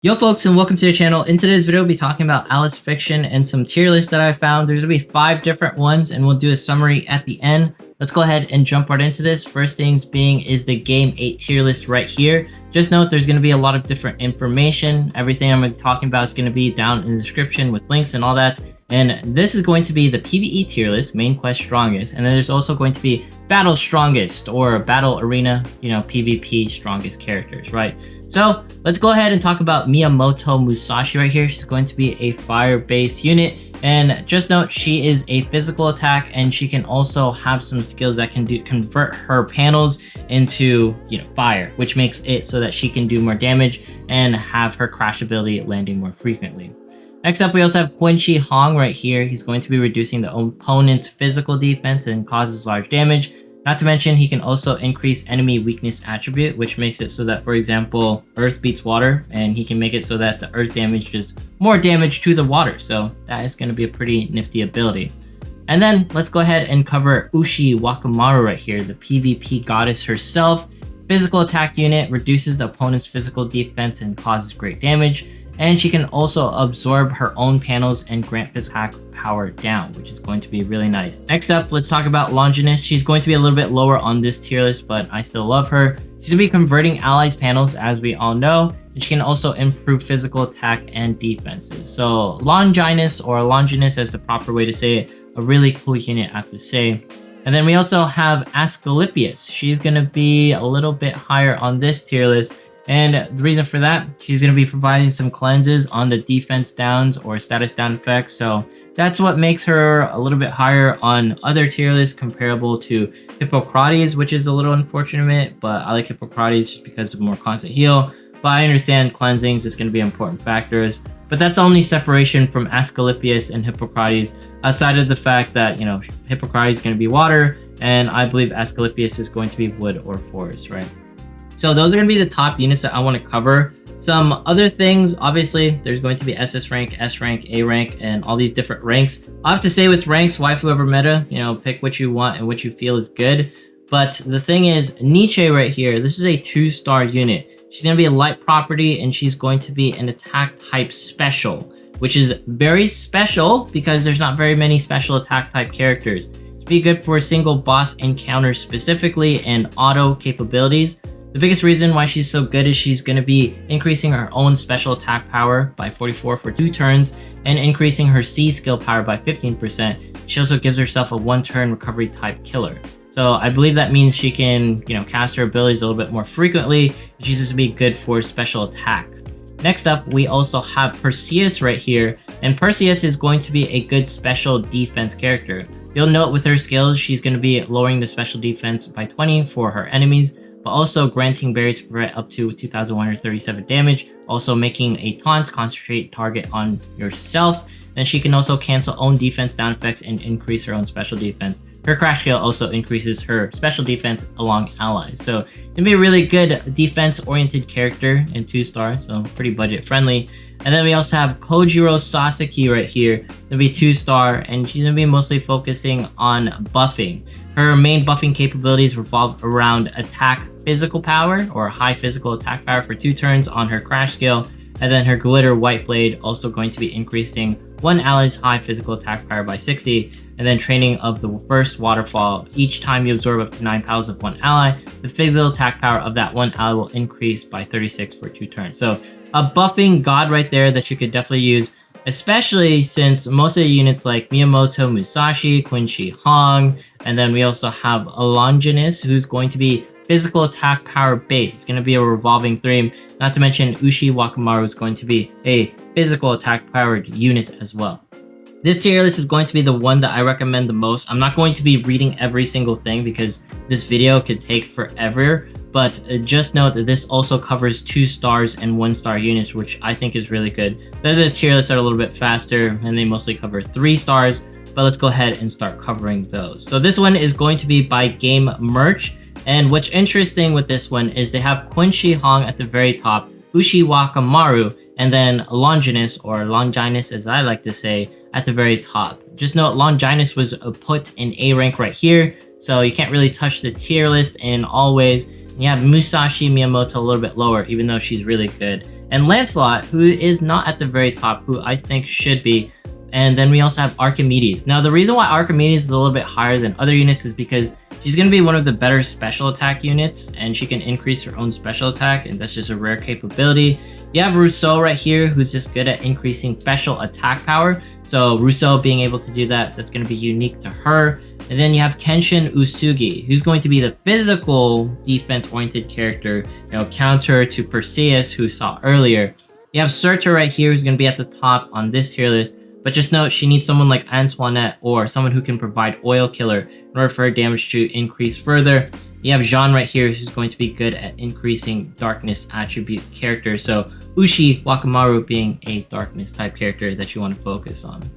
Yo folks, and welcome to the channel. In today's video, we'll be talking about Alice Fiction and some tier lists that I found. There's gonna be 5 different ones and we'll do a summary at the end. Let's go ahead and jump right into this. First things being is the game 8 tier list right here. Just note there's gonna be a lot of different information. Everything I'm gonna be talking about is gonna be down in the description with links and all that. And this is going to be the PvE tier list, main quest strongest. And then there's also going to be battle strongest or battle arena, PvP strongest characters, right? So let's go ahead and talk about Miyamoto Musashi right here. She's going to be a fire-based unit. And just note, she is a physical attack and she can also have some skills that can convert her panels into, fire, which makes it so that she can do more damage and have her crash ability landing more frequently. Next up, we also have Quincy Hong right here. He's going to be reducing the opponent's physical defense and causes large damage. Not to mention, he can also increase enemy weakness attribute, which makes it so that, for example, earth beats water, and he can make it so that the earth damage does more damage to the water. So that is going to be a pretty nifty ability. And then let's go ahead and cover Ushi Wakamaru right here, the PvP goddess herself. Physical attack unit, reduces the opponent's physical defense and causes great damage. And she can also absorb her own panels and grant physical attack power down, which is going to be really nice. Next up, let's talk about Longinus. She's going to be a little bit lower on this tier list, but I still love her. She's going to be converting allies' panels, as we all know, and she can also improve physical attack and defenses. So Longinus, or Longinus as the proper way to say it, a really cool unit I have to say. And then we also have Asclepius. She's going to be a little bit higher on this tier list. And the reason for that, she's going to be providing some cleanses on the defense downs or status down effects. So that's what makes her a little bit higher on other tier lists comparable to Hippocrates, which is a little unfortunate, but I like Hippocrates just because of more constant heal. But I understand cleansings is going to be important factors. But that's only separation from Asclepius and Hippocrates, aside of the fact that, Hippocrates is going to be water, and I believe Asclepius is going to be wood or forest, right? So those are going to be the top units that I want to cover. Some other things, obviously, there's going to be SS rank, S rank, A rank, and all these different ranks. I have to say with ranks, waifu over meta, pick what you want and what you feel is good. But the thing is, Nietzsche right here, this is a 2-star unit. She's going to be a light property, and she's going to be an attack type special, which is very special because there's not very many special attack type characters. It's be good for single boss encounters specifically and auto capabilities. The biggest reason why she's so good is she's going to be increasing her own special attack power by 44 for 2 turns and increasing her C skill power by 15%. She also gives herself a 1-turn recovery type killer. So I believe that means she can, cast her abilities a little bit more frequently, and she's going to be good for special attack. Next up, we also have Perseus right here, and Perseus is going to be a good special defense character. You'll note with her skills, she's going to be lowering the special defense by 20 for her enemies, but also granting berries to prevent up to 2,137 damage, also making a taunt concentrate target on yourself. And she can also cancel own defense down effects and increase her own special defense. Her crash skill also increases her special defense along allies. So it's gonna be a really good defense-oriented character in 2 stars, so pretty budget-friendly. And then we also have Kojiro Sasaki right here. It's gonna be 2-star, and she's gonna be mostly focusing on buffing. Her main buffing capabilities revolve around attack physical power or high physical attack power for 2 turns on her crash skill. And then her glitter white blade also going to be increasing one ally's high physical attack power by 60. And then training of the first waterfall. Each time you absorb up to 9 powers of one ally, the physical attack power of that one ally will increase by 36 for 2 turns. So a buffing god right there that you could definitely use, especially since most of the units like Miyamoto Musashi, Quincy Hong, and then we also have Longinus, who's going to be physical attack power base. It's going to be a revolving theme. Not to mention Ushi Wakamaru is going to be a physical attack powered unit as well. This tier list is going to be the one that I recommend the most. I'm not going to be reading every single thing because this video could take forever, but just note that this also covers 2 stars and 1-star units, which I think is really good. The other tier lists are a little bit faster and they mostly cover 3 stars, but let's go ahead and start covering those. So this one is going to be by Game Merch. And what's interesting with this one is they have Quincy Hong at the very top, Ushi Wakamaru, and then Longinus, or Longinus as I like to say, at the very top. Just note Longinus was put in A rank right here, so you can't really touch the tier list in all ways. You have Musashi Miyamoto a little bit lower, even though she's really good. And Lancelot, who is not at the very top, who I think should be. And then we also have Archimedes. Now, the reason why Archimedes is a little bit higher than other units is because she's going to be one of the better special attack units, and she can increase her own special attack, and that's just a rare capability. You have Rousseau right here, who's just good at increasing special attack power. So Rousseau being able to do that, that's going to be unique to her. And then you have Kenshin Usugi, who's going to be the physical defense-oriented character, counter to Perseus, who saw earlier. You have Surtur right here, who's going to be at the top on this tier list. But just note, she needs someone like Antoinette or someone who can provide Oil Killer in order for her damage to increase further. You have Jean right here, who's going to be good at increasing darkness attribute characters. So Ushi Wakamaru being a darkness type character that you want to focus on.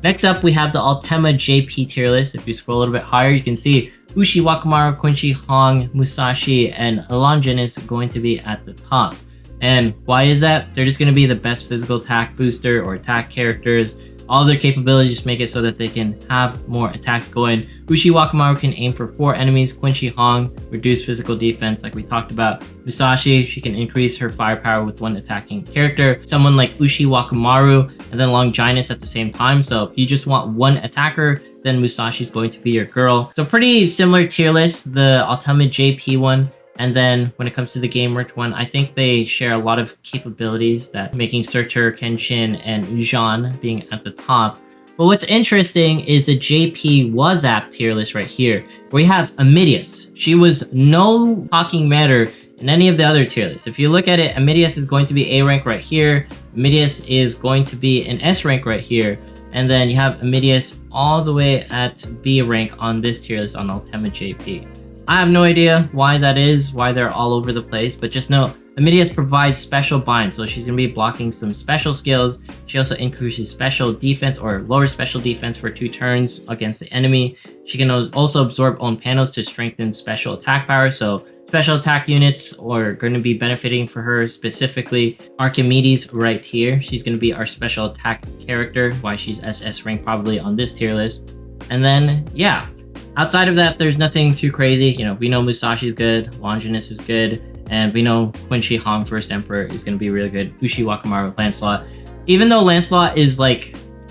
Next up, we have the Ultima JP tier list. If you scroll a little bit higher, you can see Ushi Wakamaru, Quincy Hong, Musashi, and Longinus going to be at the top. And why is that? They're just going to be the best physical attack booster or attack characters. All their capabilities just make it so that they can have more attacks going. Ushi Wakamaru can aim for 4 enemies. Quincy Hong, reduce physical defense like we talked about. Musashi, she can increase her firepower with 1 attacking character. Someone like Ushi Wakamaru and then Longinus at the same time. So if you just want 1 attacker, then Musashi's going to be your girl. So pretty similar tier list, the Ultimate JP one. And then when it comes to the Game Merch one, I think they share a lot of capabilities, that making Surtur, Kenshin, and Jean being at the top. But what's interesting is the JP WhatsApp tier list right here, where you have Amidius. She was no talking matter in any of the other tier lists. If you look at it, Amidius is going to be A rank right here. Amidius is going to be an S rank right here. And then you have Amidius all the way at B rank on this tier list on Ultima JP. I have no idea why that is, why they're all over the place, but just know Amidius provides special bind, so she's going to be blocking some special skills. She also increases special defense or lower special defense for 2 turns against the enemy. She can also absorb own panels to strengthen special attack power, so special attack units are going to be benefiting for her, specifically Archimedes right here. She's going to be our special attack character, why she's SS rank probably on this tier list. And then, yeah. Outside of that, there's nothing too crazy. We know Musashi's good, Longinus is good, and we know Quincy Hong, First Emperor, is going to be really good. Ushi Wakamaru, Lancelot. Even though Lancelot is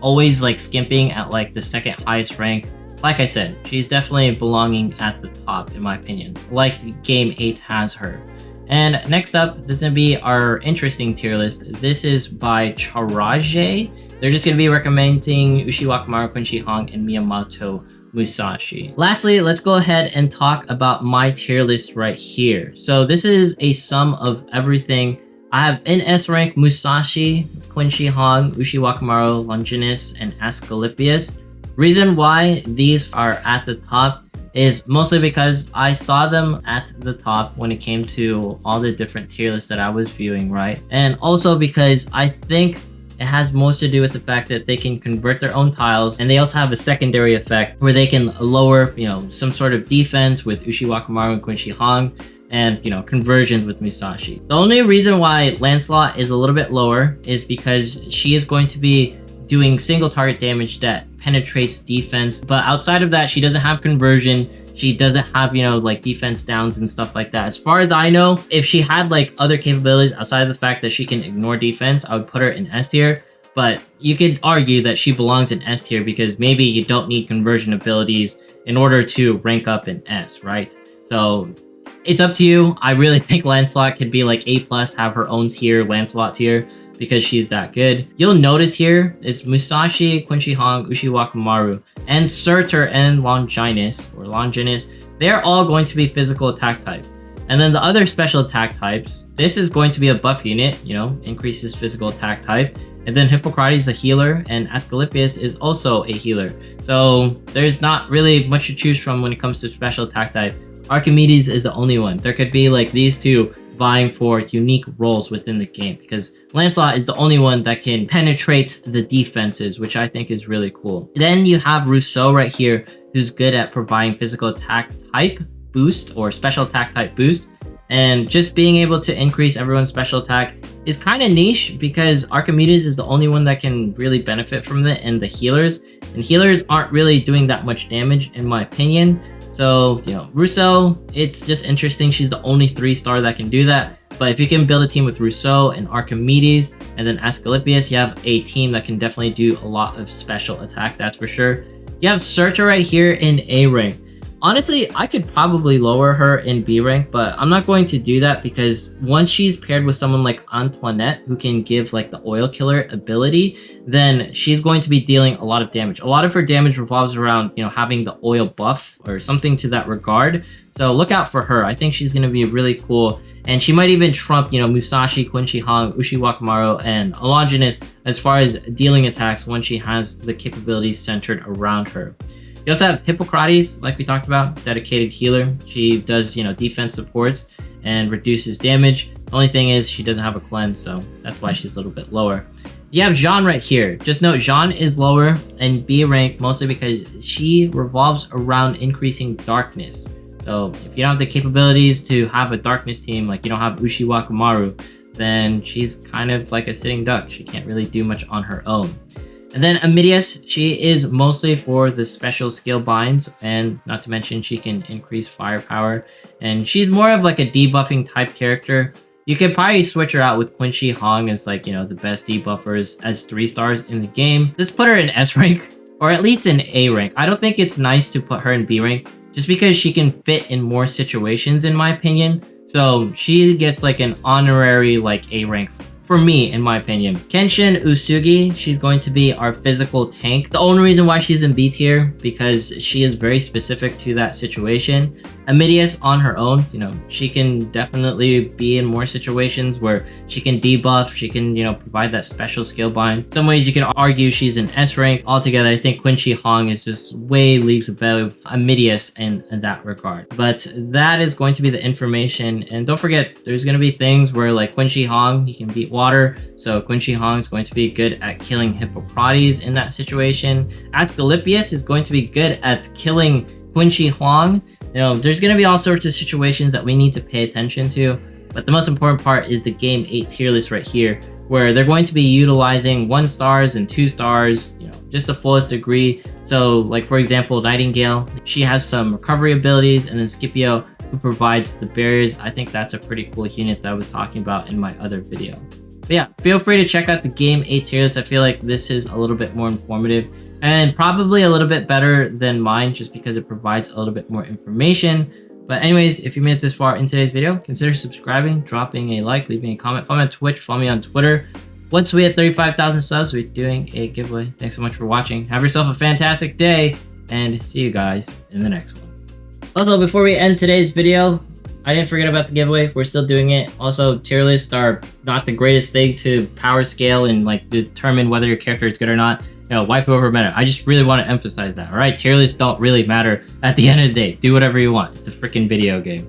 always skimping at the 2nd highest rank, like I said, she's definitely belonging at the top in my opinion, like Game 8 has her. And next up, this is going to be our interesting tier list. This is by Charaje. They're just going to be recommending Ushi Wakamaru, Quincy Hong, and Miyamoto Musashi. Lastly, let's go ahead and talk about my tier list right here. So this is a sum of everything. I have in S rank Musashi, Quincy Hong, Ushi Wakamaru, Longinus, and Asclepius. Reason why these are at the top is mostly because I saw them at the top when it came to all the different tier lists that I was viewing, right? And also because I think it has most to do with the fact that they can convert their own tiles, and they also have a secondary effect where they can lower, some sort of defense with Ushi Wakamaru and Quincy Hong, and, conversions with Musashi. The only reason why Lancelot is a little bit lower is because she is going to be doing single target damage that penetrates defense. But outside of that, she doesn't have conversion. She doesn't have, defense downs and stuff like that. As far as I know, if she had other capabilities outside of the fact that she can ignore defense, I would put her in S tier. But you could argue that she belongs in S tier because maybe you don't need conversion abilities in order to rank up in S, right? So it's up to you. I really think Lancelot could be A+, have her own tier, Lancelot tier, because she's that good. You'll notice here is Musashi, Quincy Hong, Ushi Wakamaru, and Surtur and Longinus, they're all going to be physical attack type. And then the other special attack types, this is going to be a buff unit, increases physical attack type. And then Hippocrates is a healer, and Asclepius is also a healer. So there's not really much to choose from when it comes to special attack type. Archimedes is the only one. There could be these two vying for unique roles within the game, because Lancelot is the only one that can penetrate the defenses, which I think is really cool. Then you have Rousseau right here, who's good at providing physical attack type boost or special attack type boost. And just being able to increase everyone's special attack is kind of niche because Archimedes is the only one that can really benefit from it, and the healers. And healers aren't really doing that much damage in my opinion. So, you know, Rousseau, it's just interesting. She's the only 3-star that can do that. But if you can build a team with Rousseau and Archimedes and then Asclepius, you have a team that can definitely do a lot of special attack, that's for sure. You have Searcher right here in A rank. Honestly, I could probably lower her in B rank, but I'm not going to do that because once she's paired with someone like Antoinette, who can give like the oil killer ability, then she's going to be dealing a lot of damage. A lot of her damage revolves around, you know, having the oil buff or something to that regard. So look out for her. I think she's going to be really cool. And she might even trump, you know, Musashi, Qin Shi Huang, Uchi Wakamaru, and Longinus as far as dealing attacks when she has the capabilities centered around her. You also have Hippocrates, like we talked about, dedicated healer. She does, you know, defense supports and reduces damage. The only thing is she doesn't have a cleanse, so that's why she's a little bit lower. You have Jean right here. Just note Jean is lower in B rank mostly because she revolves around increasing darkness. So if you don't have the capabilities to have a darkness team, like you don't have Uchi Wakamaru, then she's kind of like a sitting duck. She can't really do much on her own. And then Amidius, she is mostly for the special skill binds, and not to mention she can increase firepower. And she's more of like a debuffing type character. You could probably switch her out with Qin Shi Huang as like, you know, the best debuffers as 3-stars in the game. Let's put her in S rank, or at least in A rank. I don't think it's nice to put her in B rank, just because she can fit in more situations in my opinion. So she gets like an honorary like A rank for me, in my opinion. Kenshin Usugi, she's going to be our physical tank. The only reason why she's in B tier, because she is very specific to that situation. Amidius on her own, you know, she can definitely be in more situations where she can debuff, she can, you know, provide that special skill bind. Some ways you can argue she's in S rank. Altogether, I think Qin Shi Huang is just way leagues above Amidius in that regard. But that is going to be the information. And don't forget, there's going to be things where like Qin Shi Huang, he can beat water. So Qin Shi Huang is going to be good at killing Hippocrates in that situation. Asclepius is going to be good at killing Qin Shi Huang. You know, there's going to be all sorts of situations that we need to pay attention to, but the most important part is the game 8 tier list right here, where they're going to be utilizing 1-stars and 2-stars, you know, just the fullest degree. So like, for example, Nightingale, she has some recovery abilities, and then Scipio, who provides the barriers. I think that's a pretty cool unit that I was talking about in my other video. But yeah, feel free to check out the game 8 tier list. I feel like this is a little bit more informative and probably a little bit better than mine, just because it provides a little bit more information. But anyways, if you made it this far in today's video, consider subscribing, dropping a like, leaving a comment, follow me on Twitch, follow me on Twitter. Once we hit 35,000 subs, we're doing a giveaway. Thanks so much for watching. Have yourself a fantastic day, and see you guys in the next one. Also, before we end today's video, I didn't forget about the giveaway. We're still doing it. Also, tier lists are not the greatest thing to power scale and like determine whether your character is good or not. You know, waifu over meta. I just really want to emphasize that, all right? Tier lists don't really matter at the end of the day. Do whatever you want. It's a freaking video game.